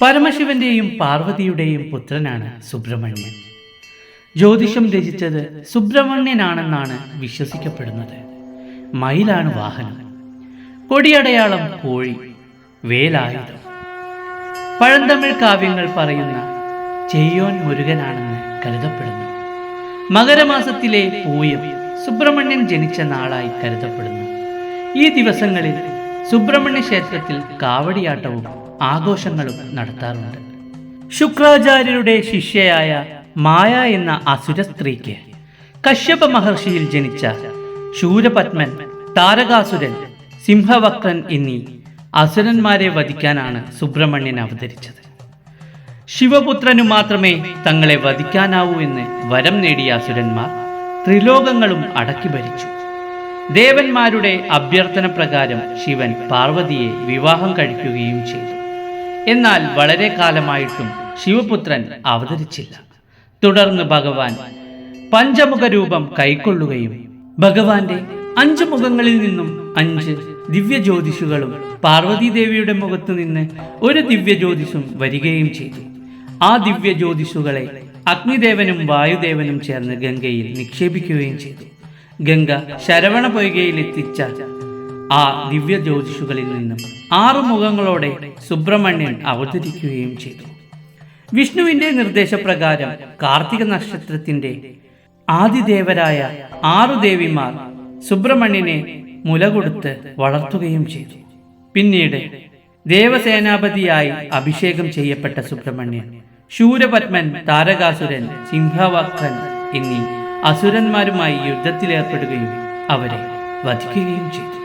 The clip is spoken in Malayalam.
പരമശിവന്റെയും പാർവതിയുടെയും പുത്രനാണ് സുബ്രഹ്മണ്യൻ. ജ്യോതിഷം രചിച്ചത് സുബ്രഹ്മണ്യനാണെന്നാണ് വിശ്വസിക്കപ്പെടുന്നത്. മയിലാണ് വാഹനം, കൊടിയടയാളം കോഴി, വേലായുധം. പഴന്തമിഴ് കാവ്യങ്ങൾ പറയുന്ന ചെയ്യോൻ മുരുകനാണെന്ന് കരുതപ്പെടുന്നു. മകരമാസത്തിലെ പൂയം സുബ്രഹ്മണ്യൻ ജനിച്ച നാളായി കരുതപ്പെടുന്നു. ഈ ദിവസങ്ങളിൽ സുബ്രഹ്മണ്യ ക്ഷേത്രത്തിൽ കാവടിയാട്ടവും ആഘോഷങ്ങളും നടത്താറുണ്ട്. ശുക്രാചാര്യരുടെ ശിഷ്യയായ മായ എന്ന അസുര സ്ത്രീക്ക് കശ്യപ മഹർഷിയിൽ ജനിച്ച ശൂരപത്മൻ, താരകാസുരൻ, സിംഹവക്രൻ എന്നീ അസുരന്മാരെ വധിക്കാനാണ് സുബ്രഹ്മണ്യൻ അവതരിച്ചത്. ശിവപുത്രനു മാത്രമേ തങ്ങളെ വധിക്കാനാവൂ എന്ന് വരം നേടിയ അസുരന്മാർ ത്രിലോകങ്ങളും അടക്കി ഭരിച്ചു. ദേവന്മാരുടെ അഭ്യർത്ഥന പ്രകാരം ശിവൻ പാർവതിയെ വിവാഹം കഴിക്കുകയും ചെയ്തു. എന്നാൽ വളരെ കാലമായിട്ടും ശിവപുത്രൻ അവതരിച്ചില്ല. തുടർന്ന് ഭഗവാൻ പഞ്ചമുഖ രൂപം കൈക്കൊള്ളുകയും ഭഗവാന്റെ 5 മുഖങ്ങളിൽ നിന്നും 5 ദിവ്യജ്യോതിഷുകളും പാർവതീദേവിയുടെ മുഖത്തു നിന്ന് ഒരു ദിവ്യജ്യോതിഷും വരികയും ചെയ്തു. ആ ദിവ്യജ്യോതിഷുകളെ അഗ്നിദേവനും വായുദേവനും ചേർന്ന് ഗംഗയിൽ നിക്ഷേപിക്കുകയും ചെയ്തു. ഗംഗ ശരവണ പൊയ്കയിൽ എത്തിച്ച ആ ദിവ്യ ജ്യോതിഷുകളിൽ നിന്നും 6 മുഖങ്ങളോടെ സുബ്രഹ്മണ്യൻ അവതരിക്കുകയും ചെയ്തു. വിഷ്ണുവിന്റെ നിർദ്ദേശപ്രകാരം കാർത്തിക നക്ഷത്രത്തിന്റെ ആദിദേവരായ 6 ദേവിമാർ സുബ്രഹ്മണ്യനെ മുല കൊടുത്ത് വളർത്തുകയും ചെയ്തു. പിന്നീട് ദേവസേനാപതിയായി അഭിഷേകം ചെയ്യപ്പെട്ട സുബ്രഹ്മണ്യൻ ശൂരപത്മൻ, താരകാസുരൻ, സിംഹവക്രൻ എന്നീ അസുരന്മാരുമായി യുദ്ധത്തിലേർപ്പെടുകയും അവരെ വധിക്കുകയും ചെയ്തു.